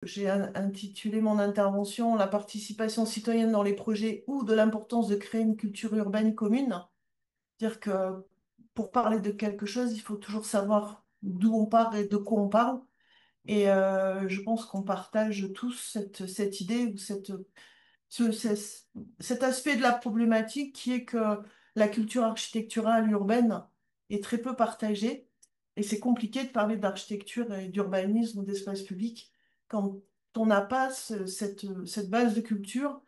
J'ai intitulé mon intervention La participation citoyenne dans les projets ou de l'importance de créer une culture urbaine commune. Dire que pour parler de quelque chose, il faut toujours savoir d'où on part et de quoi on parle. Et je pense qu'on partage tous cette idée ou cet aspect de la problématique qui est que la culture architecturale urbaine est très peu partagée. Et c'est compliqué de parler d'architecture et d'urbanisme ou d'espace public quand on n'a pas cette base de culture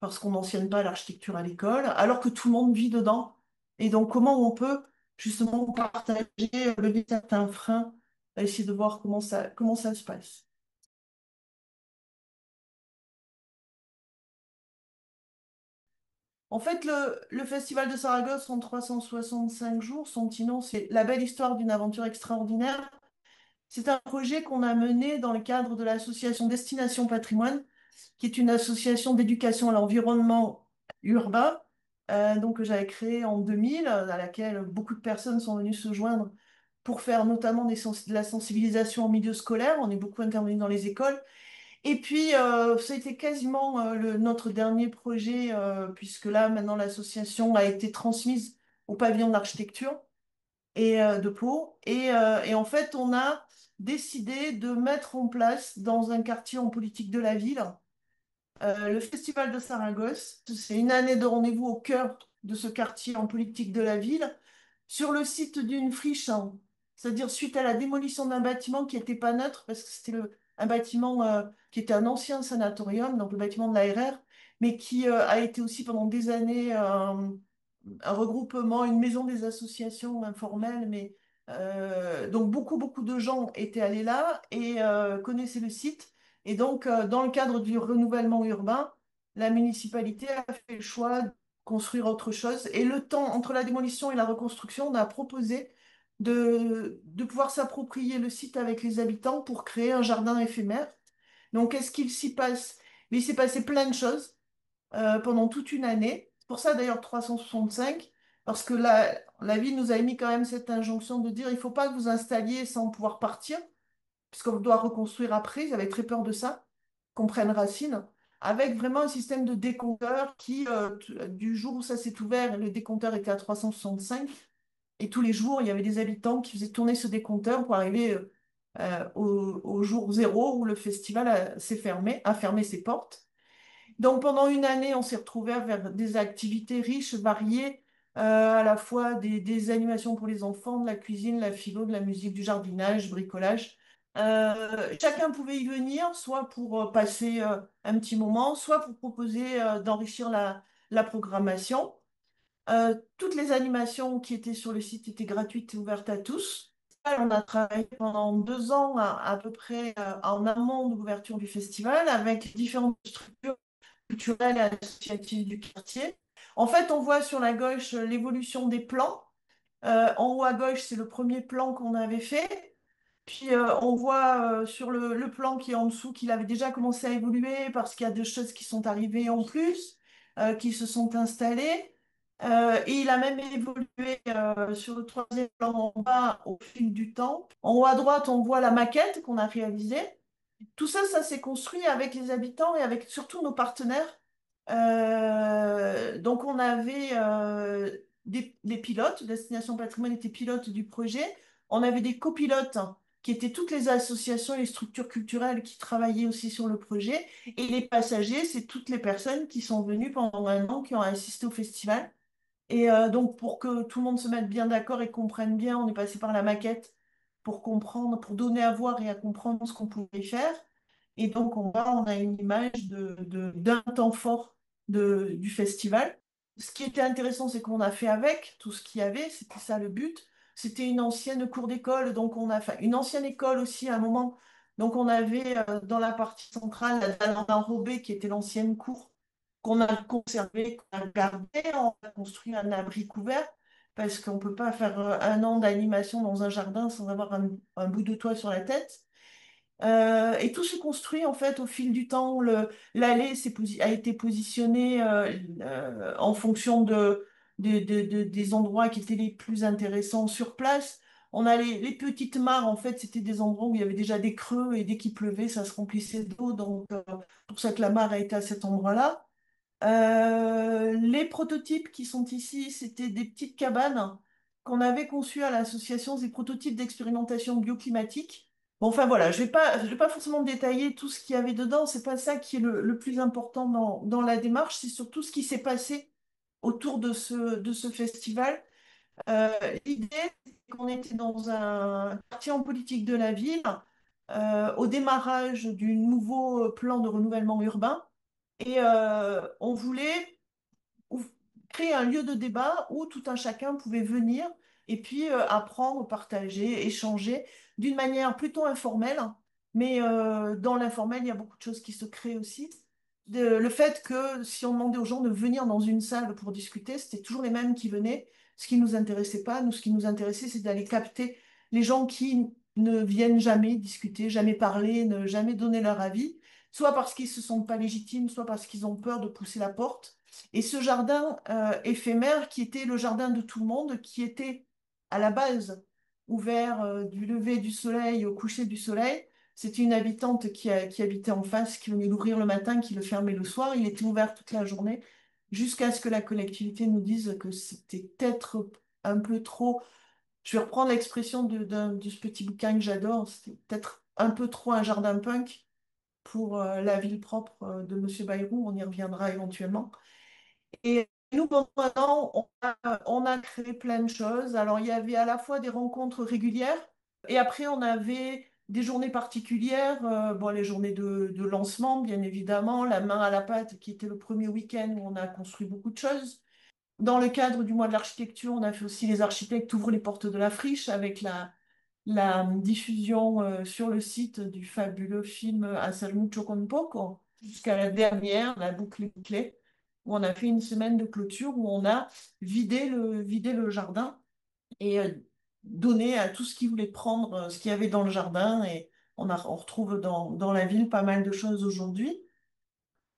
parce qu'on n'enseigne pas l'architecture à l'école, alors que tout le monde vit dedans. Et donc, comment on peut justement partager, lever certains freins, essayer de voir comment ça se passe. En fait, le Festival de Saragosse en 365 jours, son petit nom, c'est La belle histoire d'une aventure extraordinaire. C'est un projet qu'on a mené dans le cadre de l'association Destination Patrimoine, qui est une association d'éducation à l'environnement urbain, donc que j'avais créée en 2000, à laquelle beaucoup de personnes sont venues se joindre pour faire notamment de la sensibilisation au milieu scolaire. On est beaucoup intervenu dans les écoles. Et puis, ça a été quasiment notre dernier projet, puisque là, maintenant, l'association a été transmise au pavillon d'architecture et de Pau. Et en fait, on a décidé de mettre en place dans un quartier en politique de la ville le Festival de Saragosse. C'est une année de rendez-vous au cœur de ce quartier en politique de la ville, sur le site d'une friche, hein. C'est-à-dire suite à la démolition d'un bâtiment qui n'était pas neutre, parce que c'était un bâtiment qui était un ancien sanatorium, donc le bâtiment de l'ARR, mais qui a été aussi pendant des années un regroupement, une maison des associations informelles, mais donc beaucoup de gens étaient allés là et connaissaient le site. Et donc, dans le cadre du renouvellement urbain, la municipalité a fait le choix de construire autre chose. Et le temps entre la démolition et la reconstruction, on a proposé de pouvoir s'approprier le site avec les habitants pour créer un jardin éphémère. Donc, qu'est-ce qu'il s'y passe? Mais il s'est passé plein de choses pendant toute une année. C'est pour ça d'ailleurs 365, parce que la ville nous a émis quand même cette injonction de dire il ne faut pas que vous installiez sans pouvoir partir, puisqu'on doit reconstruire après. Ils avaient très peur de ça, qu'on prenne racine, avec vraiment un système de décompteur qui, du jour où ça s'est ouvert, le décompteur était à 365, et tous les jours, il y avait des habitants qui faisaient tourner ce décompteur pour arriver au jour zéro où le festival s'est fermé, a fermé ses portes. Donc pendant une année, on s'est retrouvé vers des activités riches, variées, à la fois des animations pour les enfants, de la cuisine, la philo, de la musique, du jardinage, bricolage. Chacun pouvait y venir, soit pour passer un petit moment, soit pour proposer d'enrichir la programmation. Toutes les animations qui étaient sur le site étaient gratuites et ouvertes à tous. On a travaillé pendant 2 ans à peu près en amont de l'ouverture du festival avec différentes structures culturelle et associative du quartier. En fait, on voit sur la gauche l'évolution des plans. En haut à gauche, c'est le premier plan qu'on avait fait. Puis on voit sur le plan qui est en dessous qu'il avait déjà commencé à évoluer parce qu'il y a des choses qui sont arrivées en plus, qui se sont installées. Et il a même évolué sur le troisième plan en bas au fil du temps. En haut à droite, on voit la maquette qu'on a réalisée. Tout ça, ça s'est construit avec les habitants et avec surtout nos partenaires. Donc, on avait des pilotes, Destination Patrimoine était pilote du projet. On avait des copilotes qui étaient toutes les associations et les structures culturelles qui travaillaient aussi sur le projet. Et les passagers, c'est toutes les personnes qui sont venues pendant un an, qui ont assisté au festival. Et donc, pour que tout le monde se mette bien d'accord et comprenne bien, on est passé par la maquette pour comprendre, pour donner à voir et à comprendre ce qu'on pouvait faire. Et donc, on a une image d'un temps fort du festival. Ce qui était intéressant, c'est qu'on a fait avec tout ce qu'il y avait, c'était ça le but. C'était une ancienne cour d'école, donc on a fait une ancienne école aussi à un moment. Donc, on avait dans la partie centrale la dalle enrobée qui était l'ancienne cour qu'on a conservé, qu'on a gardé. On a construit un abri couvert parce qu'on ne peut pas faire un an d'animation dans un jardin sans avoir un bout de toit sur la tête. Et tout se construit en fait au fil du temps. L'allée a été positionnée en fonction des endroits qui étaient les plus intéressants sur place. On a les petites mares, en fait, c'était des endroits où il y avait déjà des creux et dès qu'il pleuvait, ça se remplissait d'eau. Donc, pour ça que la mare a été à cet endroit-là. Les prototypes qui sont ici, c'était des petites cabanes qu'on avait conçues à l'association des prototypes d'expérimentation bioclimatique. Bon, enfin voilà, je vais pas forcément détailler tout ce qu'il y avait dedans, c'est pas ça qui est le plus important dans la démarche, c'est surtout ce qui s'est passé autour de ce festival. L'idée, c'est qu'on était dans un quartier en politique de la ville, au démarrage du nouveau plan de renouvellement urbain, et on voulait ou- créer un lieu de débat où tout un chacun pouvait venir et puis apprendre, partager, échanger d'une manière plutôt informelle. Mais dans l'informel, il y a beaucoup de choses qui se créent aussi. Le fait que si on demandait aux gens de venir dans une salle pour discuter, c'était toujours les mêmes qui venaient. Ce qui nous intéressait pas, nous, ce qui nous intéressait, c'est d'aller capter les gens qui ne viennent jamais discuter, jamais parler, ne jamais donner leur avis, soit parce qu'ils se sentent pas légitimes, soit parce qu'ils ont peur de pousser la porte. Et ce jardin éphémère, qui était le jardin de tout le monde, qui était à la base ouvert du lever du soleil au coucher du soleil, c'était une habitante qui habitait en face, qui venait l'ouvrir le matin, qui le fermait le soir. Il était ouvert toute la journée, jusqu'à ce que la collectivité nous dise que c'était peut-être un peu trop, je vais reprendre l'expression de ce petit bouquin que j'adore, c'était peut-être un peu trop un jardin punk pour la ville propre de Monsieur Bayrou. On y reviendra éventuellement. Et nous, pendant un an, on a créé plein de choses. Alors, il y avait à la fois des rencontres régulières et après, on avait des journées particulières. Bon, les journées de lancement, bien évidemment, la main à la pâte, qui était le premier week-end où on a construit beaucoup de choses. Dans le cadre du mois de l'architecture, on a fait aussi les architectes ouvrent les portes de la friche avec la diffusion sur le site du fabuleux film Hasta mucho con poco, jusqu'à la dernière, la boucle est bouclée, où on a fait une semaine de clôture où on a vidé le jardin et donné à tout ce qui voulait prendre ce qu'il y avait dans le jardin. Et on retrouve dans la ville pas mal de choses aujourd'hui.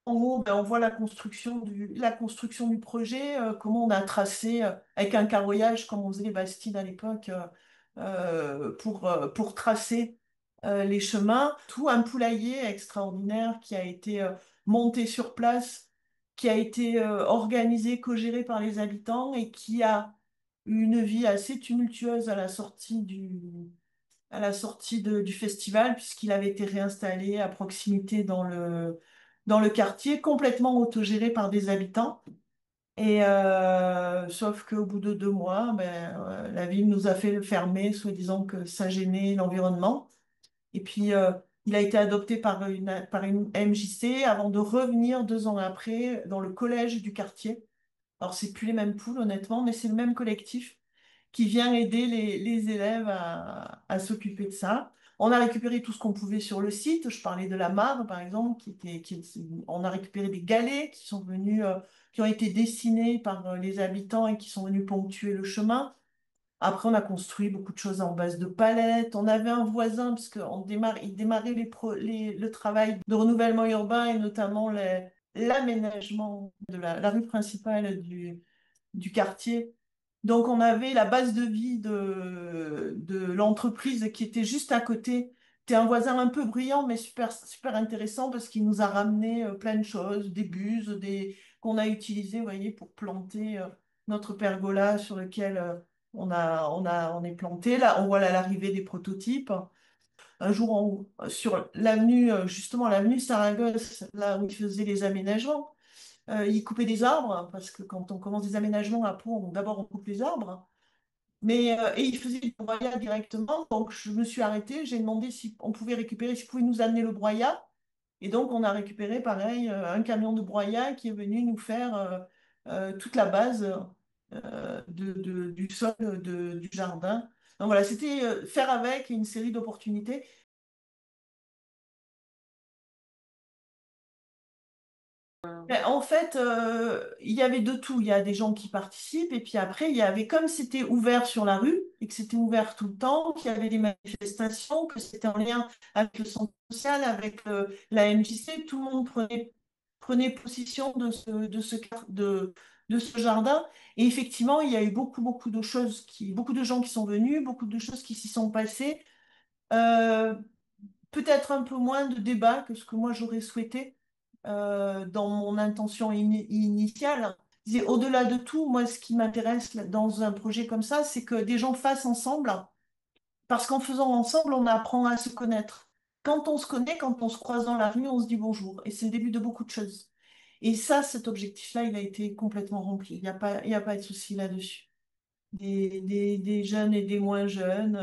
En haut, ben, on voit la construction du projet, comment on a tracé avec un carroyage, comme on faisait les Bastides à l'époque, pour tracer les chemins. Tout un poulailler extraordinaire qui a été monté sur place, qui a été organisé, co-géré par les habitants et qui a eu une vie assez tumultueuse à la sortie du festival, puisqu'il avait été réinstallé à proximité dans le quartier, complètement autogéré par des habitants. Et sauf qu'au bout de 2 mois, ben, la ville nous a fait le fermer, soi-disant que ça gênait l'environnement. Et puis, il a été adopté par une MJC avant de revenir 2 ans après dans le collège du quartier. Alors, c'est plus les mêmes poules, honnêtement, mais c'est le même collectif qui vient aider les élèves à s'occuper de ça. On a récupéré tout ce qu'on pouvait sur le site. Je parlais de la mare, par exemple, on a récupéré des galets qui sont venus, qui ont été dessinés par les habitants et qui sont venus ponctuer le chemin. Après, on a construit beaucoup de choses en base de palettes. On avait un voisin, parce il démarrait le travail de renouvellement urbain et notamment l'aménagement de la rue principale du quartier. Donc, on avait la base de vie de l'entreprise qui était juste à côté. C'était un voisin un peu bruyant, mais super, super intéressant parce qu'il nous a ramené plein de choses, des buses, qu'on a utilisées, vous voyez, pour planter notre pergola sur lequel on est planté. Là, on voit là l'arrivée des prototypes. Un jour, sur l'avenue, justement, l'avenue Saragosse, là où ils faisaient les aménagements, ils coupaient des arbres, hein, parce que quand on commence des aménagements à Pau, d'abord on coupe les arbres. Mais, et ils faisaient du broyat directement. Donc je me suis arrêtée, j'ai demandé si on pouvait récupérer, si pouvaient nous amener le broyat. Et donc on a récupéré pareil un camion de broyat qui est venu nous faire toute la base du sol du jardin. Donc voilà, c'était faire avec une série d'opportunités. Ben, en fait, il y avait de tout. Il y a des gens qui participent, et puis après, il y avait, comme c'était ouvert sur la rue, et que c'était ouvert tout le temps, qu'il y avait des manifestations, que c'était en lien avec le centre social, avec la MJC, tout le monde prenait position de de ce jardin. Et effectivement, il y a eu beaucoup de gens qui sont venus, beaucoup de choses qui s'y sont passées. Euh, Peut-être un peu moins de débats que ce que moi j'aurais souhaité dans mon intention initiale. Au-delà de tout, moi, ce qui m'intéresse dans un projet comme ça, c'est que des gens fassent ensemble, parce qu'en faisant ensemble, on apprend à se connaître. Quand on se connaît, quand on se croise dans la rue, on se dit bonjour. Et c'est le début de beaucoup de choses. Et ça, cet objectif-là, il a été complètement rempli. Il y a pas de souci là-dessus. Des jeunes et des moins jeunes,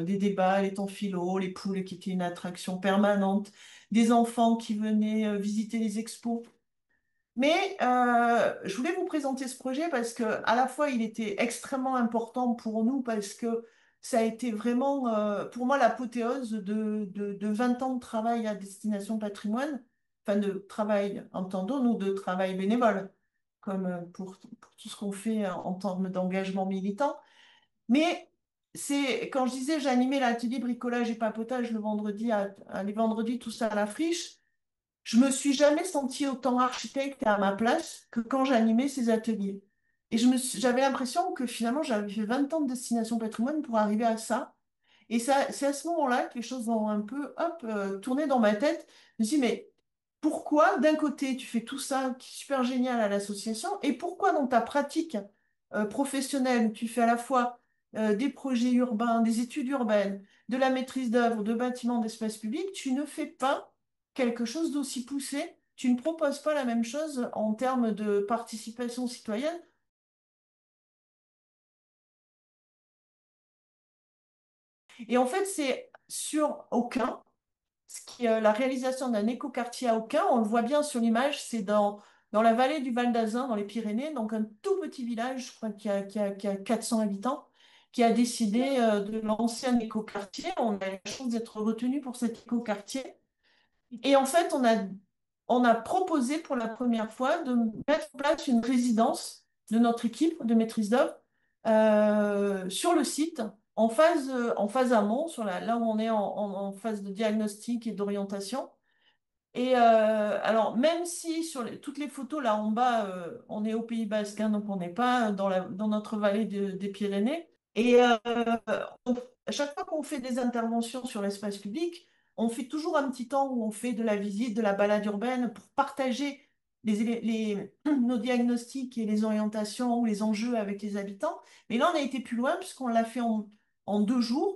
des débats, les temps philo, les poules qui étaient une attraction permanente, des enfants qui venaient visiter les expos. Mais je voulais vous présenter ce projet parce que à la fois il était extrêmement important pour nous parce que ça a été vraiment pour moi l'apothéose de 20 ans de travail à destination patrimoine, enfin de travail entendons-nous de travail bénévole, comme pour tout ce qu'on fait en termes d'engagement militant. Mais c'est quand je disais j'animais l'atelier bricolage et papotage le vendredi les vendredis tout ça à la friche. Je me suis jamais sentie autant architecte et à ma place que quand j'animais ces ateliers. Et j'avais l'impression que finalement, j'avais fait 20 ans de destination patrimoine pour arriver à ça. Et ça, c'est à ce moment-là que les choses ont un peu, hop, tourné dans ma tête. Je me suis dit, mais pourquoi, d'un côté, tu fais tout ça, qui est super génial à l'association, et pourquoi dans ta pratique professionnelle, où tu fais à la fois des projets urbains, des études urbaines, de la maîtrise d'œuvre, de bâtiments, d'espace public, tu ne fais pas quelque chose d'aussi poussé, tu ne proposes pas la même chose en termes de participation citoyenne. Et en fait, c'est sur Aucun, la réalisation d'un écoquartier à Aucun, on le voit bien sur l'image, c'est dans la vallée du Val d'Azun, dans les Pyrénées, donc un tout petit village, je crois, qui a 400 habitants, qui a décidé de lancer un écoquartier. On a eu la chance d'être retenu pour cet écoquartier. Et en fait, on a proposé pour la première fois de mettre en place une résidence de notre équipe de maîtrise d'œuvre sur le site, en phase amont, là où on est en phase de diagnostic et d'orientation. Et alors, même si sur toutes les photos là en bas, on est au Pays Basque, hein, donc on n'est pas dans notre vallée des Pyrénées. Et à chaque fois qu'on fait des interventions sur l'espace public, on fait toujours un petit temps où on fait de la visite, de la balade urbaine pour partager nos diagnostics et les orientations ou les enjeux avec les habitants. Mais là, on a été plus loin puisqu'on l'a fait en 2 jours,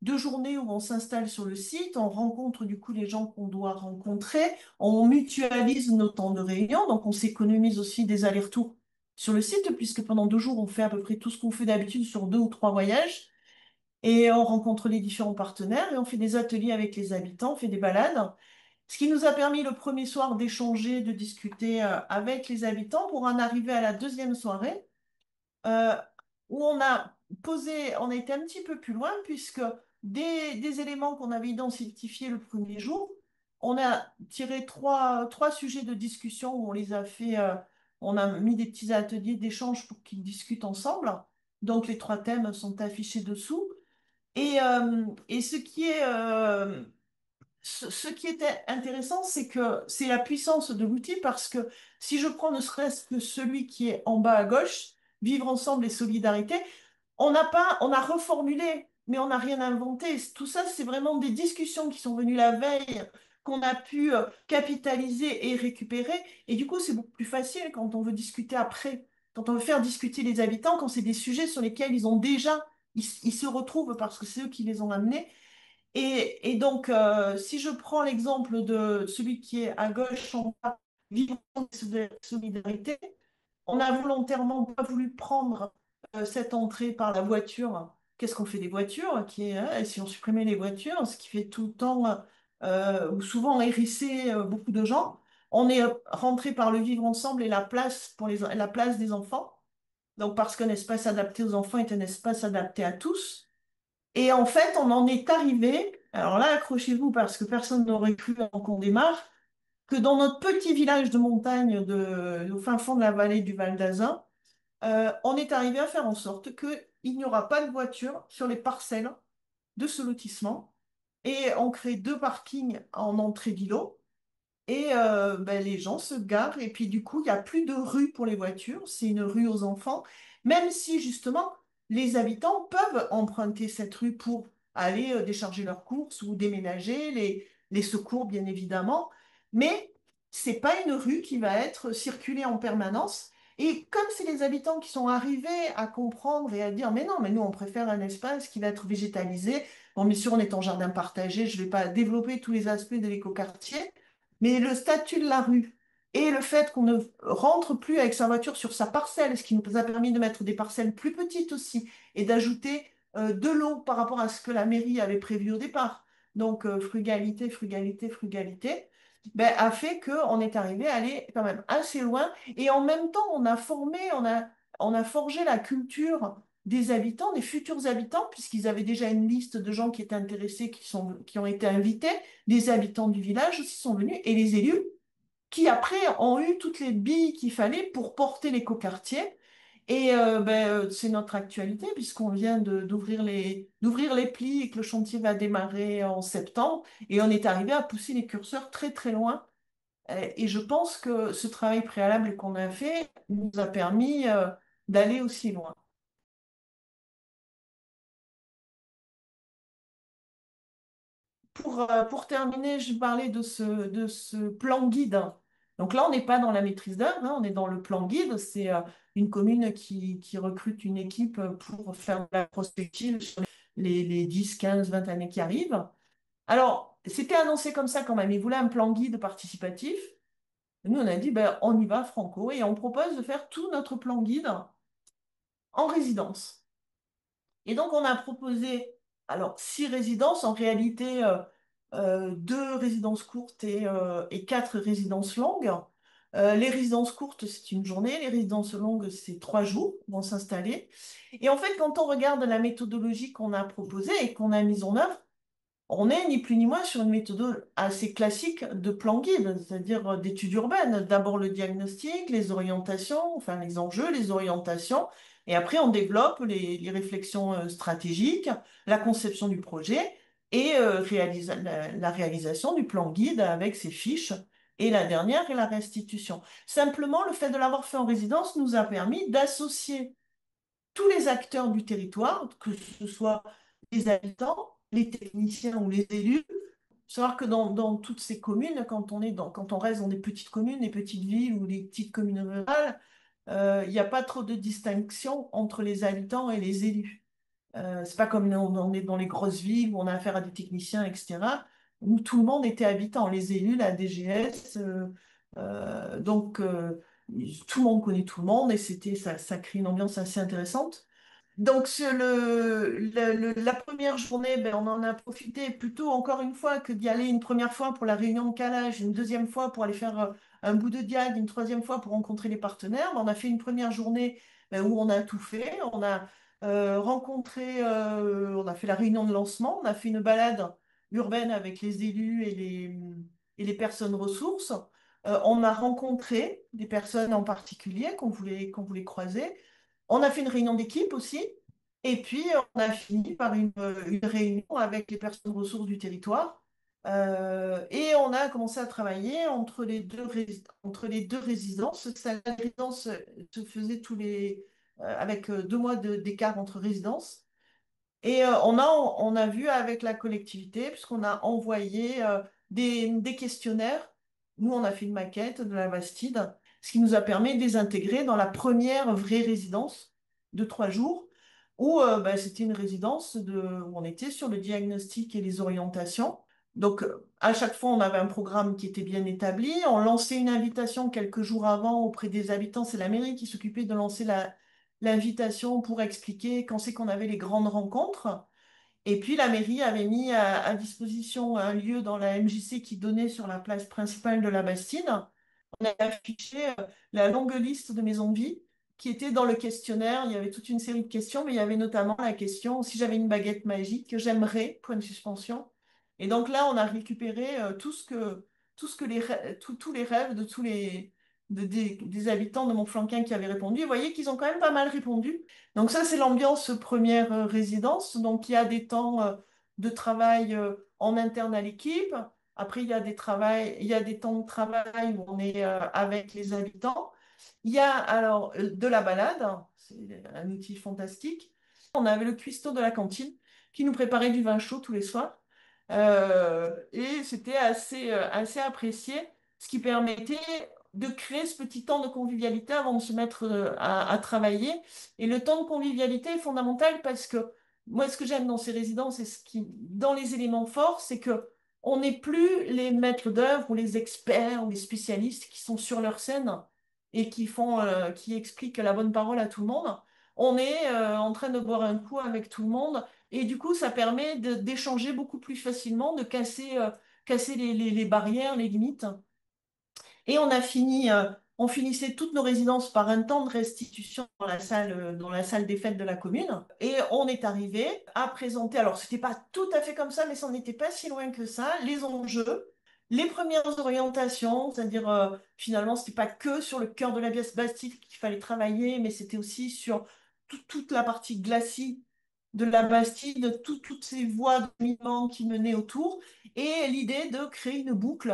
2 journées où on s'installe sur le site, on rencontre du coup les gens qu'on doit rencontrer, on mutualise nos temps de réunion, donc on s'économise aussi des allers-retours sur le site, puisque pendant 2 jours, on fait à peu près tout ce qu'on fait d'habitude sur 2 ou 3 voyages, et on rencontre les différents partenaires, et on fait des ateliers avec les habitants, on fait des balades, ce qui nous a permis le premier soir d'échanger, de discuter avec les habitants pour en arriver à la deuxième soirée euh, où on a été un petit peu plus loin, puisque des éléments qu'on avait identifiés le premier jour, on a tiré trois sujets de discussion où on les a fait, on a mis des petits ateliers d'échange pour qu'ils discutent ensemble. Donc les 3 thèmes sont affichés dessous. Et ce qui était intéressant, c'est que c'est la puissance de l'outil parce que si je prends ne serait-ce que celui qui est en bas à gauche, vivre ensemble et solidarité, on a reformulé, mais on n'a rien inventé. Tout ça, c'est vraiment des discussions qui sont venues la veille, qu'on a pu capitaliser et récupérer. Et du coup, c'est beaucoup plus facile quand on veut discuter après, quand on veut faire discuter les habitants, quand c'est des sujets sur lesquels ils se retrouvent parce que c'est eux qui les ont amenés. Et donc, si je prends l'exemple de celui qui est à gauche, en bas, vivre en solidarité, on a volontairement pas voulu prendre cette entrée par la voiture. Qu'est-ce qu'on fait des voitures? Et si on supprimait les voitures, ce qui fait tout le temps, ou souvent hérisser beaucoup de gens, on est rentré par le vivre ensemble et la place la place des enfants. Donc, parce qu'un espace adapté aux enfants est un espace adapté à tous. Et en fait, on en est arrivé, alors là, accrochez-vous parce que personne n'aurait cru avant qu'on démarre, que dans notre petit village de montagne au fin fond de la vallée du Val d'Azun, on est arrivé à faire en sorte qu'il n'y aura pas de voiture sur les parcelles de ce lotissement. Et on crée 2 parkings en entrée d'îlot. Et ben, les gens se garent et puis du coup, il n'y a plus de rue pour les voitures, c'est une rue aux enfants, même si justement les habitants peuvent emprunter cette rue pour aller décharger leurs courses ou déménager, les secours bien évidemment, mais c'est pas une rue qui va être circulée en permanence. Et comme c'est les habitants qui sont arrivés à comprendre et à dire, mais non, mais nous on préfère un espace qui va être végétalisé. Bon, bien sûr, on est en jardin partagé, je ne vais pas développer tous les aspects de l'écoquartier. Mais le statut de la rue et le fait qu'on ne rentre plus avec sa voiture sur sa parcelle, ce qui nous a permis de mettre des parcelles plus petites aussi et d'ajouter de l'eau par rapport à ce que la mairie avait prévu au départ. Donc frugalité, frugalité, frugalité, ben, a fait qu'on est arrivé à aller quand même assez loin. Et en même temps, on a forgé la culture des habitants, des futurs habitants, puisqu'ils avaient déjà une liste de gens qui étaient intéressés, qui ont été invités. Les habitants du village aussi sont venus et les élus qui après ont eu toutes les billes qu'il fallait pour porter l'écoquartier. Et c'est notre actualité puisqu'on vient d'ouvrir les plis et que le chantier va démarrer en septembre. Et on est arrivé à pousser les curseurs très très loin. Et je pense que ce travail préalable qu'on a fait nous a permis d'aller aussi loin. Pour terminer, je parlais de ce plan guide. Donc là, on n'est pas dans la maîtrise d'œuvre, hein, on est dans le plan guide. C'est une commune qui recrute une équipe pour faire de la prospective sur les 10, 15, 20 années qui arrivent. Alors, c'était annoncé comme ça quand même. Ils voulaient un plan guide participatif. Nous, on a dit, ben, on y va franco et on propose de faire tout notre plan guide en résidence. Et donc, on a proposé, alors, 6 résidences, en réalité, 2 résidences courtes et 4 résidences longues. Les résidences courtes, c'est une journée, les résidences longues, c'est 3 jours, vont s'installer. Et en fait, quand on regarde la méthodologie qu'on a proposée et qu'on a mise en œuvre, on est ni plus ni moins sur une méthode assez classique de plan guide, c'est-à-dire d'études urbaines. D'abord le diagnostic, les orientations, enfin les enjeux, les orientations, et après on développe les réflexions stratégiques, la conception du projet et la réalisation du plan guide avec ses fiches. Et la dernière est la restitution. Simplement, le fait de l'avoir fait en résidence nous a permis d'associer tous les acteurs du territoire, que ce soit les habitants, les techniciens ou les élus. Faut savoir que dans toutes ces communes, quand on reste dans des petites communes, des petites villes ou des petites communes rurales, il n'y a pas trop de distinction entre les habitants et les élus. C'est pas comme on est dans les grosses villes où on a affaire à des techniciens, etc. Nous, tout le monde était habitant, les élus, la DGS, donc tout le monde connaît tout le monde et ça crée une ambiance assez intéressante. Donc, la première journée, ben, on en a profité plutôt encore une fois que d'y aller une première fois pour la réunion de calage, une deuxième fois pour aller faire un bout de diag, une troisième fois pour rencontrer les partenaires. Ben, on a fait une première journée ben, où on a tout fait. On a on a fait la réunion de lancement, on a fait une balade urbaine avec les élus et les personnes ressources. On a rencontré des personnes en particulier qu'on voulait croiser. On a fait une réunion d'équipe aussi, et puis on a fini par une réunion avec les personnes ressources du territoire. Et on a commencé à travailler entre les deux résidences. La résidence se faisait avec 2 mois d'écart entre résidences. Et on a vu avec la collectivité, puisqu'on a envoyé des questionnaires. Nous, on a fait une maquette de la Bastide, ce qui nous a permis de les intégrer dans la première vraie résidence de 3 jours, où bah, c'était une résidence où on était sur le diagnostic et les orientations. Donc, à chaque fois, on avait un programme qui était bien établi. On lançait une invitation quelques jours avant auprès des habitants. C'est la mairie qui s'occupait de lancer l'invitation pour expliquer quand c'est qu'on avait les grandes rencontres. Et puis la mairie avait mis à disposition un lieu dans la MJC qui donnait sur la place principale de la Bastide. On a affiché la longue liste de maisons de vie qui était dans le questionnaire. Il y avait toute une série de questions, mais il y avait notamment la question si j'avais une baguette magique que j'aimerais, point de suspension. Et donc là, on a récupéré tout ce que tous les rêves de des habitants de Montflanquin qui avaient répondu. Et vous voyez qu'ils ont quand même pas mal répondu. Donc ça, c'est l'ambiance première résidence. Donc il y a des temps de travail en interne à l'équipe. Après, il y a des temps de travail où on est avec les habitants. Il y a alors de la balade, hein, c'est un outil fantastique. On avait le cuistot de la cantine qui nous préparait du vin chaud tous les soirs. Et c'était assez apprécié, ce qui permettait de créer ce petit temps de convivialité avant de se mettre à travailler. Et le temps de convivialité est fondamental parce que moi, ce que j'aime dans ces résidences et dans les éléments forts, c'est que on n'est plus les maîtres d'œuvre ou les experts ou les spécialistes qui sont sur leur scène et qui expliquent la bonne parole à tout le monde. On est en train de boire un coup avec tout le monde et du coup, ça permet d'échanger beaucoup plus facilement, de casser les barrières, les limites. Et on finissait toutes nos résidences par un temps de restitution dans la salle des fêtes de la commune. Et on est arrivé à présenter, alors c'était pas tout à fait comme ça, mais ça n'était pas si loin que ça, les enjeux, les premières orientations, c'est-à-dire finalement, c'était pas que sur le cœur de la Bastille qu'il fallait travailler, mais c'était aussi sur toute la partie glacis de la Bastille, de toutes ces voies de cheminement qui menaient autour, et l'idée de créer une boucle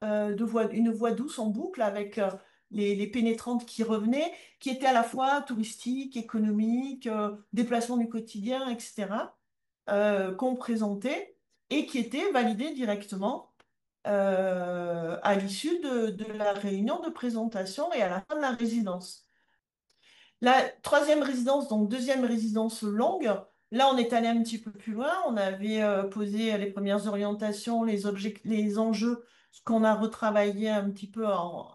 une voie douce en boucle avec les pénétrantes qui revenaient, qui étaient à la fois touristiques, économiques, déplacements du quotidien, etc., qu'on présentait et qui étaient validées directement à l'issue de la réunion de présentation et à la fin de la résidence. La troisième résidence, donc deuxième résidence longue, là on est allé un petit peu plus loin, on avait posé les premières orientations, les enjeux, ce qu'on a retravaillé un petit peu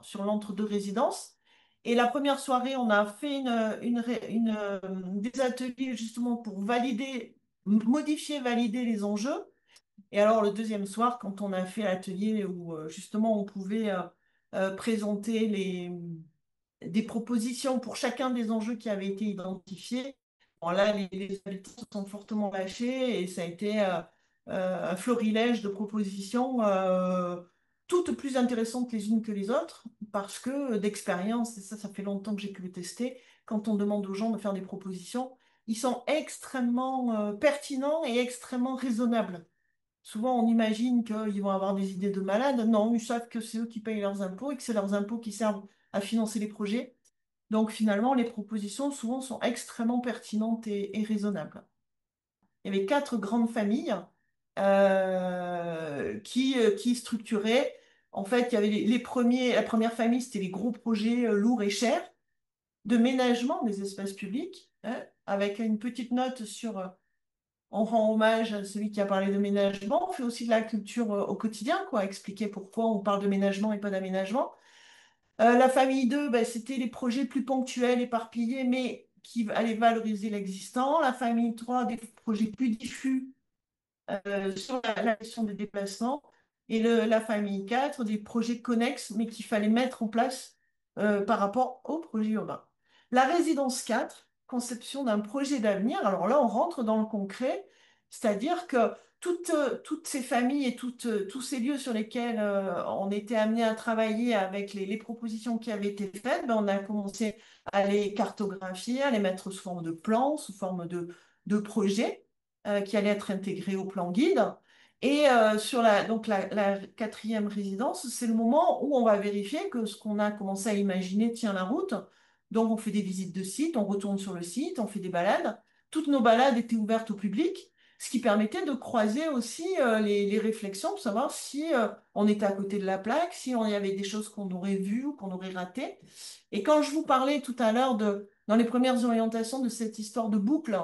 sur l'entre-deux résidences. Et la première soirée, on a fait des ateliers justement pour modifier, valider les enjeux. Et alors le deuxième soir, quand on a fait l'atelier où justement on pouvait présenter des propositions pour chacun des enjeux qui avaient été identifiés. Bon, là, les habitants se sont fortement lâchés et ça a été un florilège de propositions, toutes plus intéressantes les unes que les autres, parce que d'expérience, et ça fait longtemps que j'ai pu le tester, quand on demande aux gens de faire des propositions, ils sont extrêmement pertinents et extrêmement raisonnables. Souvent, on imagine qu'ils vont avoir des idées de malades. Non, ils savent que c'est eux qui payent leurs impôts et que c'est leurs impôts qui servent à financer les projets. Donc, finalement, les propositions, souvent, sont extrêmement pertinentes et raisonnables. Il y avait quatre grandes familles qui structuraient. En fait, il y avait la première famille, c'était les gros projets lourds et chers de ménagement des espaces publics, hein, avec une petite note on rend hommage à celui qui a parlé de ménagement. On fait aussi de la culture au quotidien, quoi, expliquer pourquoi on parle de ménagement et pas d'aménagement. La famille 2, ben, c'était les projets plus ponctuels, éparpillés, mais qui allaient valoriser l'existant. La famille 3, des projets plus diffus sur la question des déplacements. Et la famille 4, des projets connexes, mais qu'il fallait mettre en place par rapport au projet urbain. La résidence 4, conception d'un projet d'avenir. Alors là, on rentre dans le concret, c'est-à-dire que toutes ces familles et tous ces lieux sur lesquels on était amené à travailler avec les propositions qui avaient été faites, ben, on a commencé à les cartographier, à les mettre sous forme de plans, sous forme de projets qui allaient être intégrés au plan guide. Et donc la quatrième résidence, c'est le moment où on va vérifier que ce qu'on a commencé à imaginer tient la route. Donc on fait des visites de site, on retourne sur le site, on fait des balades. Toutes nos balades étaient ouvertes au public, ce qui permettait de croiser aussi les réflexions pour savoir si on était à côté de la plaque, si on y avait des choses qu'on aurait vues ou qu'on aurait ratées. Et quand je vous parlais tout à l'heure dans les premières orientations de cette histoire de boucle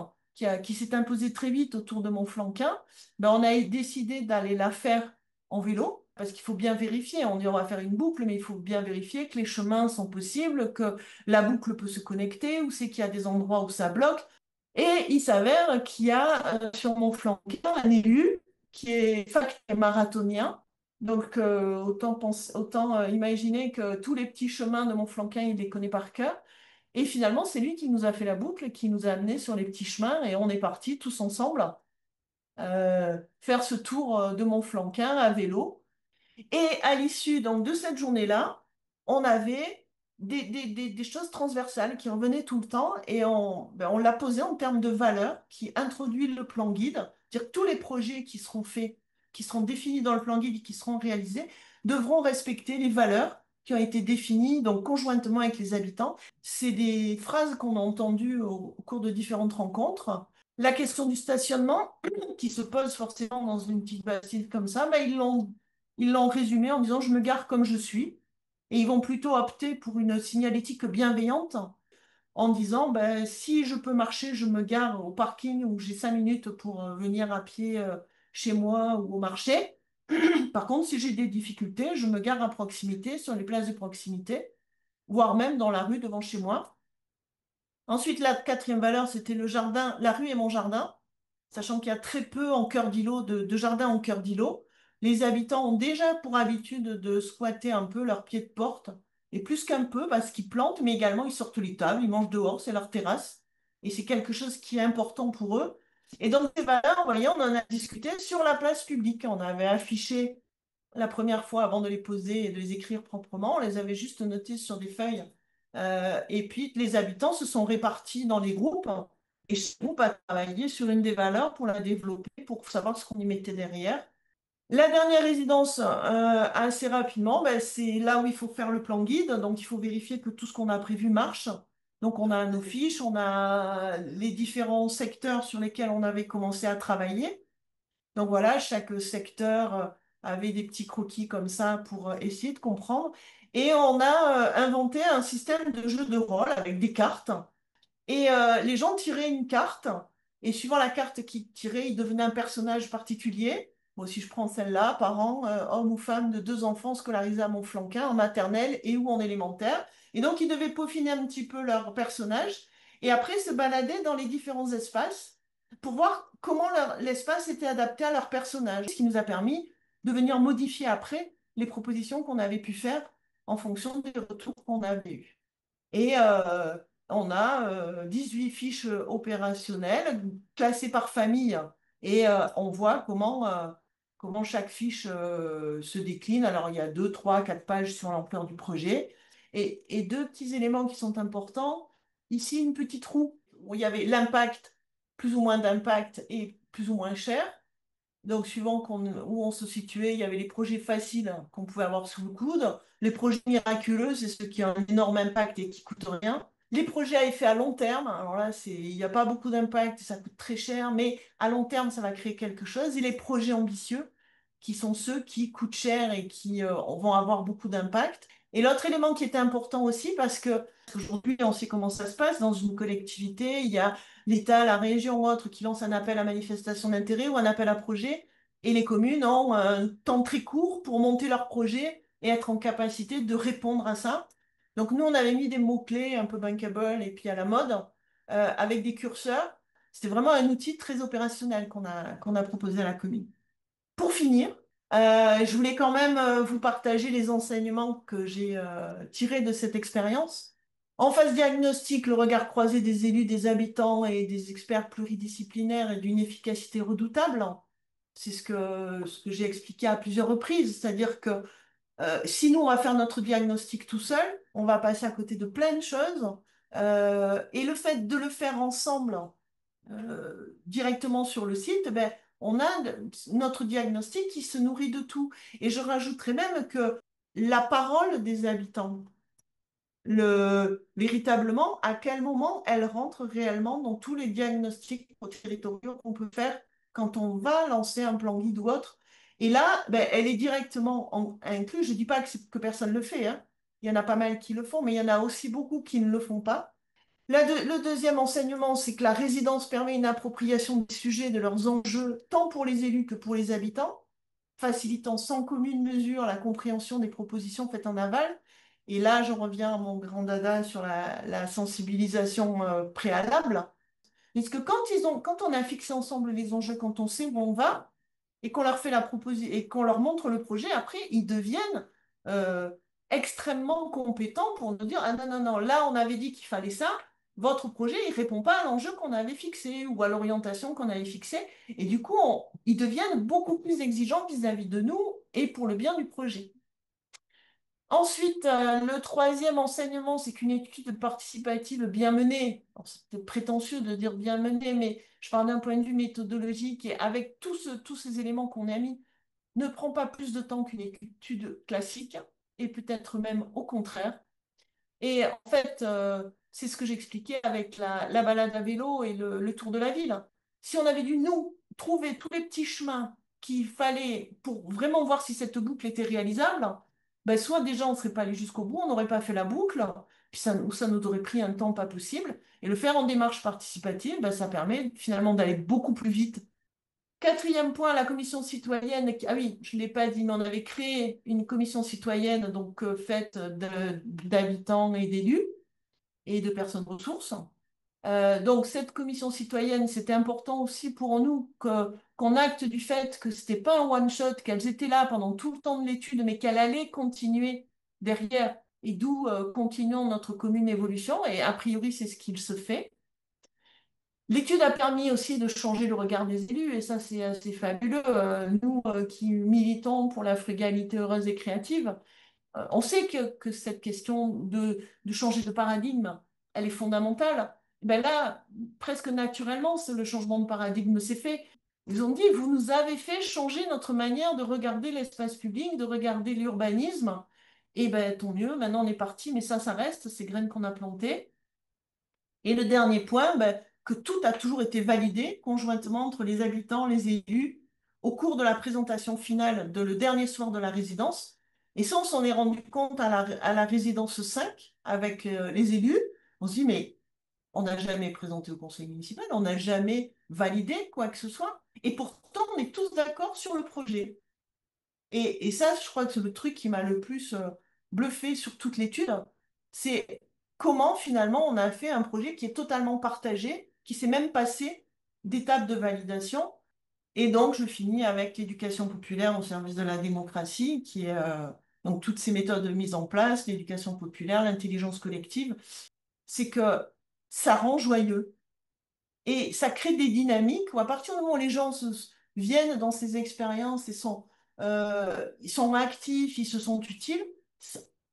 qui s'est imposée très vite autour de Montflanquin, ben on a décidé d'aller la faire en vélo, parce qu'il faut bien vérifier. On dit on va faire une boucle, mais il faut bien vérifier que les chemins sont possibles, que la boucle peut se connecter, ou c'est qu'il y a des endroits où ça bloque. Et il s'avère qu'il y a sur Montflanquin un élu qui est marathonien. Donc autant imaginer que tous les petits chemins de Montflanquin, il les connaît par cœur. Et finalement, c'est lui qui nous a fait la boucle, qui nous a amenés sur les petits chemins, et on est partis tous ensemble faire ce tour de Montflanquin à vélo. Et à l'issue donc, de cette journée-là, on avait des choses transversales qui revenaient tout le temps et on l'a posé en termes de valeur qui introduit le plan guide, c'est-à-dire que tous les projets qui seront faits qui seront définies dans le plan guide et qui seront réalisées devront respecter les valeurs qui ont été définies donc conjointement avec les habitants. C'est des phrases qu'on a entendues au cours de différentes rencontres. La question du stationnement, qui se pose forcément dans une petite bastide comme ça, ben, ils l'ont résumé en disant je me gare comme je suis. Et ils vont plutôt opter pour une signalétique bienveillante en disant ben, si je peux marcher, je me gare au parking où j'ai 5 minutes pour venir à pied chez moi ou au marché. Par contre, si j'ai des difficultés, je me gare à proximité, sur les places de proximité, voire même dans la rue devant chez moi. Ensuite, la quatrième valeur, c'était le jardin. La rue est mon jardin, sachant qu'il y a très peu en cœur d'îlot de jardins en cœur d'îlot. Les habitants ont déjà pour habitude de squatter un peu leur pied de porte, et plus qu'un peu, parce qu'ils plantent, mais également ils sortent les tables, ils mangent dehors, c'est leur terrasse, et c'est quelque chose qui est important pour eux. Et donc, ces valeurs, vous voyez, on en a discuté sur la place publique. On avait affiché la première fois avant de les poser et de les écrire proprement. On les avait juste notés sur des feuilles. Et puis, les habitants se sont répartis dans les groupes et chaque groupe a travaillé sur une des valeurs pour la développer, pour savoir ce qu'on y mettait derrière. La dernière résidence, assez rapidement, ben, c'est là où il faut faire le plan guide. Donc, il faut vérifier que tout ce qu'on a prévu marche. Donc, on a nos fiches, on a les différents secteurs sur lesquels on avait commencé à travailler. Donc voilà, chaque secteur avait des petits croquis comme ça pour essayer de comprendre. Et on a inventé un système de jeu de rôle avec des cartes. Et les gens tiraient une carte, et suivant la carte qu'ils tiraient, ils devenaient un personnage particulier. Moi, si je prends celle-là, parent, homme ou femme de 2 enfants scolarisés à Montflanquin, en maternelle et ou en élémentaire. Et donc, ils devaient peaufiner un petit peu leur personnage, et après se balader dans les différents espaces pour voir comment l'espace était adapté à leur personnage. Ce qui nous a permis de venir modifier après les propositions qu'on avait pu faire en fonction des retours qu'on avait eus. Et on a 18 fiches opérationnelles classées par famille et on voit comment chaque fiche se décline. Alors, il y a 2, 3, 4 pages sur l'ampleur du projet et deux petits éléments qui sont importants. Ici, une petite roue où il y avait l'impact, plus ou moins d'impact et plus ou moins cher. Donc, suivant où on se situait, il y avait les projets faciles qu'on pouvait avoir sous le coude. Les projets miraculeux, c'est ceux qui ont un énorme impact et qui coûtent rien. Les projets à effet à long terme, alors là, il n'y a pas beaucoup d'impact et ça coûte très cher, mais à long terme, ça va créer quelque chose. Et les projets ambitieux, qui sont ceux qui coûtent cher et qui vont avoir beaucoup d'impact. Et l'autre élément qui était important aussi, parce que aujourd'hui, on sait comment ça se passe dans une collectivité, il y a l'État, la région ou autre qui lance un appel à manifestation d'intérêt ou un appel à projet, et les communes ont un temps très court pour monter leur projet et être en capacité de répondre à ça. Donc nous, on avait mis des mots-clés un peu bankable et puis à la mode, avec des curseurs. C'était vraiment un outil très opérationnel qu'on a proposé à la commune. Pour finir, je voulais quand même vous partager les enseignements que j'ai tirés de cette expérience. En phase diagnostic, le regard croisé des élus, des habitants et des experts pluridisciplinaires est d'une efficacité redoutable. C'est ce que j'ai expliqué à plusieurs reprises, c'est-à-dire que si nous, on va faire notre diagnostic tout seul, on va passer à côté de plein de choses. Et le fait de le faire ensemble, directement sur le site, ben, on a notre diagnostic qui se nourrit de tout. Et je rajouterais même que la parole des habitants, véritablement, à quel moment elle rentre réellement dans tous les diagnostics territoriaux qu'on peut faire quand on va lancer un plan guide ou autre. Et là, ben, elle est directement incluse. Je ne dis pas que personne ne le fait, hein. Il y en a pas mal qui le font, mais il y en a aussi beaucoup qui ne le font pas. Le deuxième enseignement, c'est que la résidence permet une appropriation des sujets, de leurs enjeux, tant pour les élus que pour les habitants, facilitant sans commune mesure la compréhension des propositions faites en aval. Et là, je reviens à mon grand dada sur la sensibilisation préalable. Parce que quand on a fixé ensemble les enjeux, quand on sait où on va, et qu'on leur fait la proposition, et qu'on leur montre le projet, après, ils deviennent euh, extrêmement compétents pour nous dire, ah non, non, non, là, on avait dit qu'il fallait ça, votre projet, il répond pas à l'enjeu qu'on avait fixé ou à l'orientation qu'on avait fixée. Et du coup, ils deviennent beaucoup plus exigeants vis-à-vis de nous et pour le bien du projet. Ensuite, le troisième enseignement, c'est qu'une étude participative bien menée, alors, c'est peut-être prétentieux de dire bien menée, mais je parle d'un point de vue méthodologique et avec tous ces éléments qu'on a mis, ne prend pas plus de temps qu'une étude classique, et peut-être même au contraire. Et en fait, c'est ce que j'expliquais avec la balade à vélo et le tour de la ville. Si on avait dû, nous, trouver tous les petits chemins qu'il fallait pour vraiment voir si cette boucle était réalisable, ben, soit déjà on ne serait pas allé jusqu'au bout, on n'aurait pas fait la boucle, puis ça nous aurait pris un temps pas possible. Et le faire en démarche participative, ben, ça permet finalement d'aller beaucoup plus vite. Quatrième point, la commission citoyenne. Ah oui, je ne l'ai pas dit, mais on avait créé une commission citoyenne donc faite d'habitants et d'élus et de personnes ressources. Donc cette commission citoyenne, c'était important aussi pour nous qu'on acte du fait que c'était pas un one-shot, qu'elles étaient là pendant tout le temps de l'étude, mais qu'elles allaient continuer derrière, et d'où continuons notre commune évolution, et a priori c'est ce qu'il se fait. L'étude a permis aussi de changer le regard des élus, et ça c'est assez fabuleux. Nous qui militons pour la frugalité heureuse et créative, on sait que cette question de changer de paradigme, elle est fondamentale. Ben là, presque naturellement, le changement de paradigme s'est fait. Ils ont dit, vous nous avez fait changer notre manière de regarder l'espace public, de regarder l'urbanisme. Et ben tant mieux, maintenant on est parti, mais ça reste, ces graines qu'on a plantées. Et le dernier point, ben, que tout a toujours été validé conjointement entre les habitants, les élus, au cours de la présentation finale le dernier soir de la résidence. Et ça, on s'en est rendu compte à la résidence 5 avec les élus. On se dit, mais on n'a jamais présenté au conseil municipal, on n'a jamais validé quoi que ce soit. Et pourtant, on est tous d'accord sur le projet. Et ça, je crois que c'est le truc qui m'a le plus bluffé sur toute l'étude, c'est comment finalement on a fait un projet qui est totalement partagé, qui s'est même passé d'étapes de validation. Et donc, je finis avec l'éducation populaire au service de la démocratie, qui est donc toutes ces méthodes mises en place, l'éducation populaire, l'intelligence collective, c'est que ça rend joyeux. Et ça crée des dynamiques où à partir du moment où les gens viennent dans ces expériences et ils sont actifs, ils se sont utiles,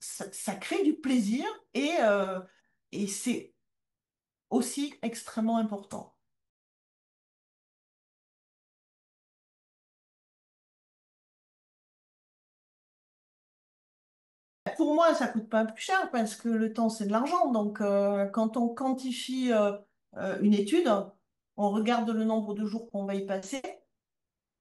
ça crée du plaisir et c'est aussi extrêmement important. Pour moi, ça coûte pas plus cher parce que le temps, c'est de l'argent. Donc, quand on quantifie une étude, on regarde le nombre de jours qu'on va y passer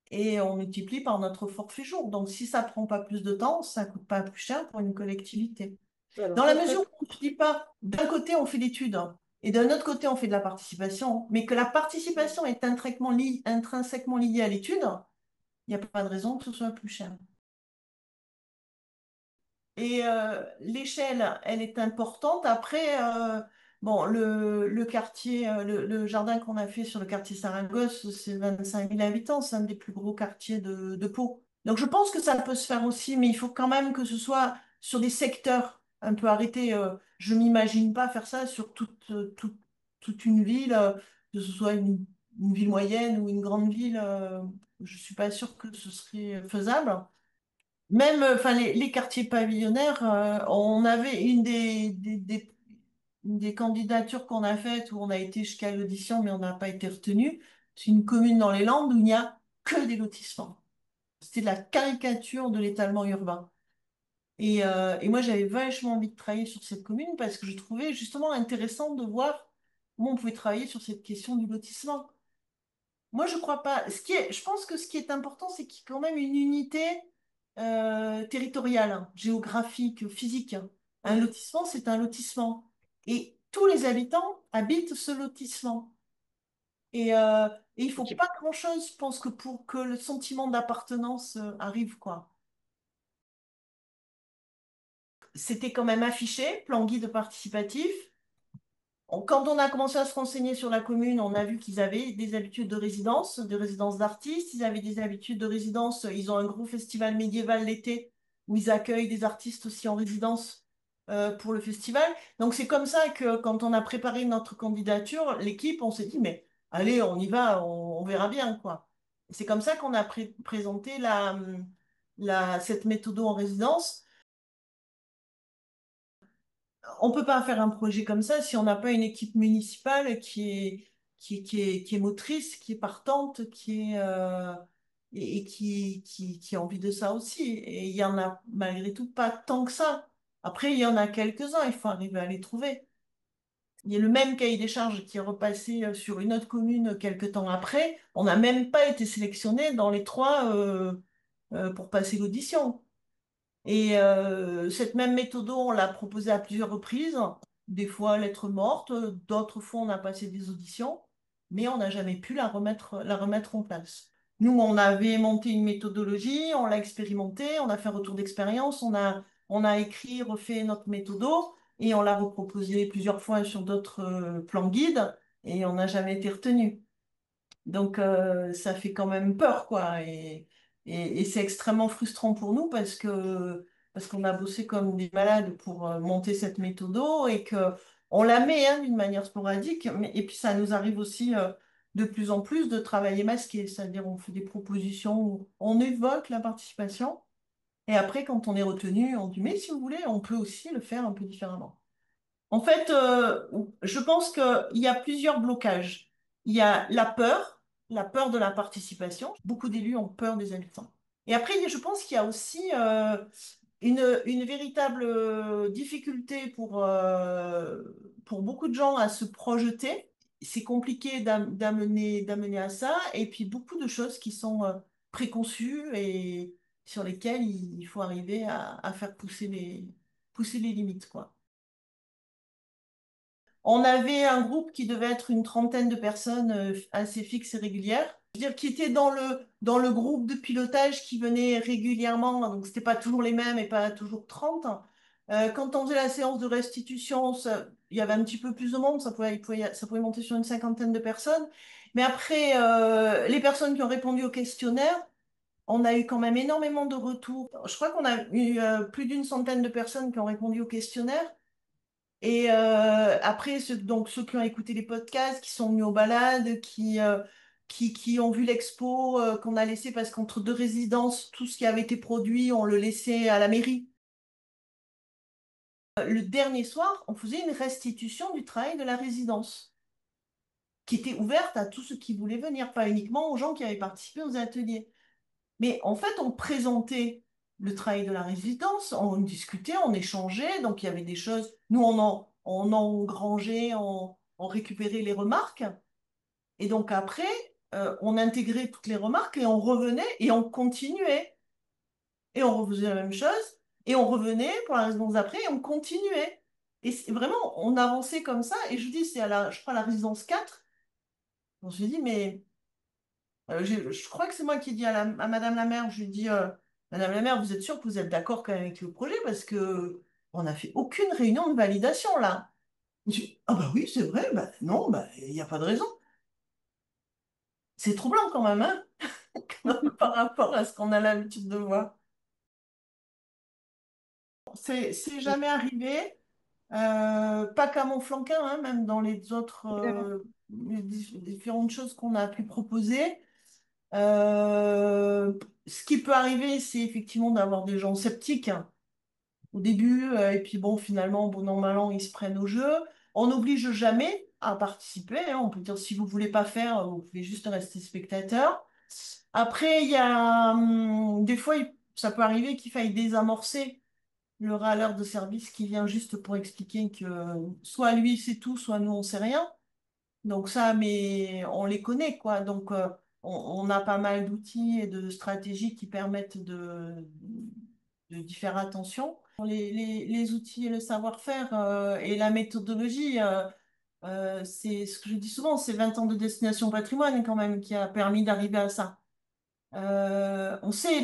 et on multiplie par notre forfait jour. Donc, si ça prend pas plus de temps, ça coûte pas plus cher pour une collectivité. Alors Dans la ça, mesure ça, où on ne dit pas, d'un côté, on fait l'étude et d'un autre côté, on fait de la participation, mais que la participation est intrinsèquement liée à l'étude, il n'y a pas de raison que ce soit plus cher. Et l'échelle, elle est importante. Après, bon, le quartier, le jardin qu'on a fait sur le quartier Saragosse, c'est 25 000 habitants, c'est un des plus gros quartiers de Pau. Donc je pense que ça peut se faire aussi, mais il faut quand même que ce soit sur des secteurs un peu arrêtés. Je m'imagine pas faire ça sur toute une ville, que ce soit une ville moyenne ou une grande ville. Je suis pas sûre que ce serait faisable. Même, enfin, les quartiers pavillonnaires, on avait une des candidatures qu'on a faites où on a été jusqu'à l'audition, mais on n'a pas été retenu. C'est une commune dans les Landes où il n'y a que des lotissements. C'était la caricature de l'étalement urbain. Et moi, j'avais vachement envie de travailler sur cette commune parce que je trouvais justement intéressant de voir comment on pouvait travailler sur cette question du lotissement. Moi, je crois pas. Je pense que ce qui est important, c'est qu'il y ait quand même une unité territoriale, hein, géographique, physique. Un ouais. lotissement, c'est un lotissement. Et tous les habitants habitent ce lotissement. Et il faut Ok. pas grand-chose, je pense, que pour que le sentiment d'appartenance arrive, quoi. C'était quand même affiché, plan guide participatif. Quand on a commencé à se renseigner sur la commune, on a vu qu'ils avaient des habitudes de résidence d'artistes. Ils avaient des habitudes de résidence. Ils ont un gros festival médiéval l'été où ils accueillent des artistes aussi en résidence pour le festival. Donc c'est comme ça que quand on a préparé notre candidature, l'équipe, on s'est dit, mais allez, on y va, on verra bien, quoi. C'est comme ça qu'on a présenté cette méthode en résidence. On peut pas faire un projet comme ça si on n'a pas une équipe municipale qui est motrice, qui est partante, et qui a envie de ça aussi. Et il y en a malgré tout pas tant que ça. Après, il y en a quelques-uns, il faut arriver à les trouver. Il y a le même cahier des charges qui est repassé sur une autre commune quelques temps après. On n'a même pas été sélectionné dans les trois pour passer l'audition. Et cette même méthode, on l'a proposée à plusieurs reprises, des fois lettre morte, d'autres fois on a passé des auditions, mais on n'a jamais pu la remettre en place. Nous, on avait monté une méthodologie, on l'a expérimentée, on a fait un retour d'expérience, on a écrit, refait notre méthodo, et on l'a reproposé plusieurs fois sur d'autres plans guides, et on n'a jamais été retenu. Donc, ça fait quand même peur, quoi. Et c'est extrêmement frustrant pour nous parce qu'on a bossé comme des malades pour monter cette méthode et que on la met hein, d'une manière sporadique. Et puis, ça nous arrive aussi de plus en plus de travailler masqué. C'est-à-dire, on fait des propositions où on évoque la participation. Et après, quand on est retenu, on dit, mais si vous voulez, on peut aussi le faire un peu différemment. En fait, je pense qu'il y a plusieurs blocages. Il y a la peur de la participation. Beaucoup d'élus ont peur des habitants. Et après, je pense qu'il y a aussi une véritable difficulté pour beaucoup de gens à se projeter. C'est compliqué d'amener à ça. Et puis, beaucoup de choses qui sont préconçues et sur lesquelles il faut arriver à faire pousser les limites, quoi. On avait un groupe qui devait être une trentaine de personnes assez fixes et régulières. Je veux dire, qui étaient dans le groupe de pilotage qui venait régulièrement. Donc, c'était pas toujours les mêmes et pas toujours 30. Quand on faisait la séance de restitution, il y avait un petit peu plus de monde. Ça pouvait monter sur une cinquantaine de personnes. Mais après, les personnes qui ont répondu au questionnaire, on a eu quand même énormément de retours. Je crois qu'on a eu plus d'une centaine de personnes qui ont répondu au questionnaire. Et après, donc, ceux qui ont écouté les podcasts, qui sont venus aux balades, qui ont vu l'expo qu'on a laissé parce qu'entre deux résidences, tout ce qui avait été produit, on le laissait à la mairie. Le dernier soir, on faisait une restitution du travail de la résidence, qui était ouverte à tous ceux qui voulaient venir, pas uniquement aux gens qui avaient participé aux ateliers. Mais en fait, on présentait le travail de la résidence, on discutait, on échangeait, donc il y avait des choses, nous on engrangeait, on récupérait les remarques, et donc après, on intégrait toutes les remarques et on revenait et on continuait, et on refaisait la même chose, et on revenait pour la résidence d'après et on continuait. Et vraiment, on avançait comme ça, et je vous dis, c'est je crois, à la résidence 4, on se dit, mais je crois que c'est moi qui ai dit à Madame la maire, je lui ai dit, Madame la maire, vous êtes sûre que vous êtes d'accord quand même avec le projet parce que on n'a fait aucune réunion de validation là. Ah bah oui, c'est vrai, bah non, bah il n'y a pas de raison. C'est troublant quand même, hein, par rapport à ce qu'on a l'habitude de voir. C'est jamais arrivé, pas qu'à Montflanquin, hein, même dans les autres les différentes choses qu'on a pu proposer. Euh, Ce qui peut arriver, c'est effectivement d'avoir des gens sceptiques hein, au début, et puis bon, finalement, bon an, mal an, ils se prennent au jeu. On n'oblige jamais à participer, hein. On peut dire si vous voulez pas faire, vous pouvez juste rester spectateur. Après, il y a des fois, ça peut arriver qu'il faille désamorcer le râleur de service qui vient juste pour expliquer que soit lui c'est tout, soit nous on sait rien. Donc ça, mais on les connaît, quoi. Donc on a pas mal d'outils et de stratégies qui permettent d'y faire attention. Les outils et le savoir-faire et la méthodologie, c'est ce que je dis souvent, c'est 20 ans de destination patrimoine quand même qui a permis d'arriver à ça. On sait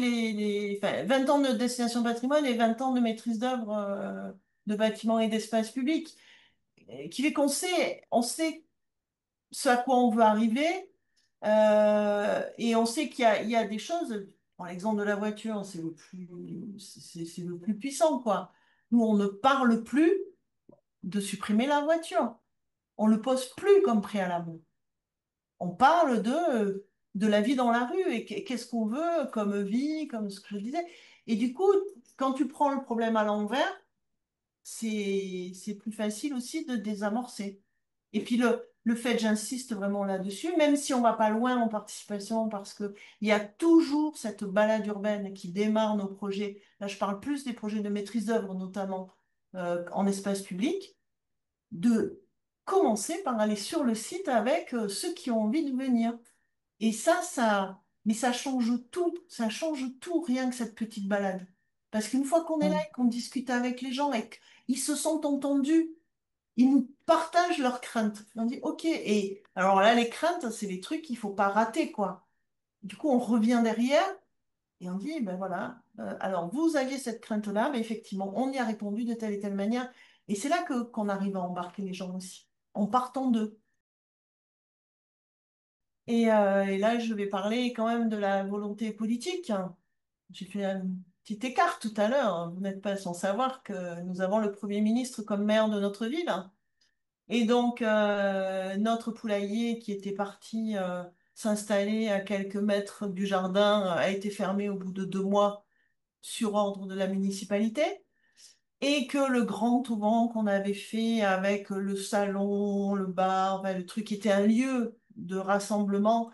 enfin, 20 ans de destination patrimoine et 20 ans de maîtrise d'œuvre de bâtiments et d'espaces publics, qui fait on sait ce à quoi on veut arriver. Et on sait il y a des choses, par l'exemple de la voiture, c'est le plus puissant, quoi. Nous, on ne parle plus de supprimer la voiture. On ne le pose plus comme préalable. On parle de la vie dans la rue et qu'est-ce qu'on veut comme vie, comme ce que je disais. Et du coup, quand tu prends le problème à l'envers, c'est plus facile aussi de désamorcer. Et puis le fait, j'insiste vraiment là-dessus, même si on va pas loin en participation, parce que il y a toujours cette balade urbaine qui démarre nos projets. Là, je parle plus des projets de maîtrise d'œuvre, notamment en espace public, de commencer par aller sur le site avec ceux qui ont envie de venir. Et mais ça change tout, rien que cette petite balade. Parce qu'une fois qu'on est là Mm. et qu'on discute avec les gens et qu'ils se sentent entendus, ils nous partagent leurs craintes. On dit, OK. Et alors là, les craintes, c'est les trucs qu'il faut pas rater, quoi. Du coup, on revient derrière et on dit, ben voilà, alors vous aviez cette crainte-là, mais effectivement, on y a répondu de telle et telle manière. Et c'est là que qu'on arrive à embarquer les gens aussi, en partant d'eux. Et là, je vais parler quand même de la volonté politique. J'ai fait un petit écart tout à l'heure. Vous n'êtes pas sans savoir que nous avons le Premier ministre comme maire de notre ville. Et donc, notre poulailler qui était parti s'installer à quelques mètres du jardin a été fermé au bout de 2 mois sur ordre de la municipalité. Et que le grand auvent qu'on avait fait avec le salon, le bar, enfin, le truc était un lieu de rassemblement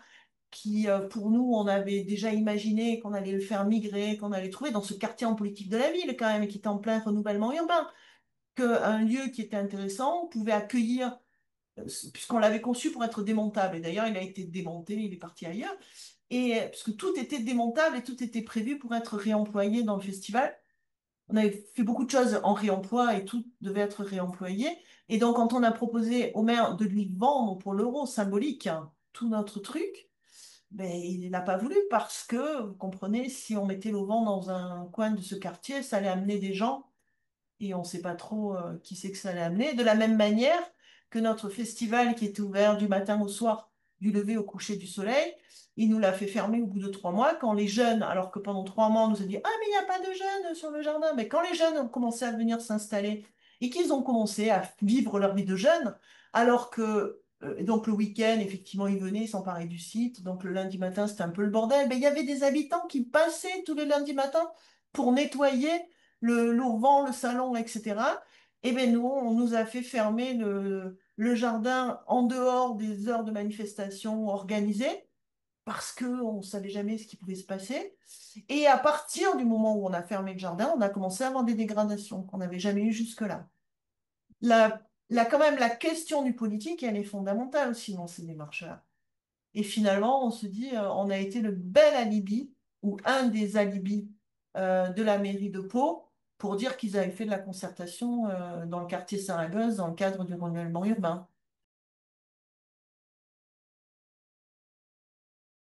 qui, pour nous, on avait déjà imaginé qu'on allait le faire migrer, qu'on allait trouver dans ce quartier en politique de la ville quand même, et qui était en plein renouvellement urbain, qu'un lieu qui était intéressant pouvait accueillir puisqu'on l'avait conçu pour être démontable. Et d'ailleurs, il a été démonté, il est parti ailleurs. Et puisque tout était démontable et tout était prévu pour être réemployé dans le festival. On avait fait beaucoup de choses en réemploi et tout devait être réemployé. Et donc, quand on a proposé au maire de lui vendre pour l'euro symbolique tout notre truc, ben, il n'a pas voulu parce que, vous comprenez, si on mettait l'auvent dans un coin de ce quartier, ça allait amener des gens et on ne sait pas trop qui c'est que ça allait amener. De la même manière que notre festival qui était ouvert du matin au soir, du lever au coucher du soleil, il nous l'a fait fermer au bout de 3 mois quand les jeunes, alors que pendant 3 mois on nous a dit, ah mais il n'y a pas de jeunes sur le jardin, mais quand les jeunes ont commencé à venir s'installer et qu'ils ont commencé à vivre leur vie de jeunes, alors que donc le week-end, effectivement, ils venaient s'emparer du site. Donc le lundi matin, c'était un peu le bordel. Mais il y avait des habitants qui passaient tous les lundis matins pour nettoyer l'auvent, le salon, etc. Et bien nous, on nous a fait fermer le jardin en dehors des heures de manifestation organisées parce qu'on ne savait jamais ce qui pouvait se passer. Et à partir du moment où on a fermé le jardin, on a commencé à avoir des dégradations qu'on n'avait jamais eues jusque-là. Quand même, la question du politique, elle est fondamentale aussi dans ces démarches-là. Et finalement, on se dit, on a été le bel alibi, ou un des alibis de la mairie de Pau, pour dire qu'ils avaient fait de la concertation dans le quartier Saragosse dans le cadre du renouvellement urbain.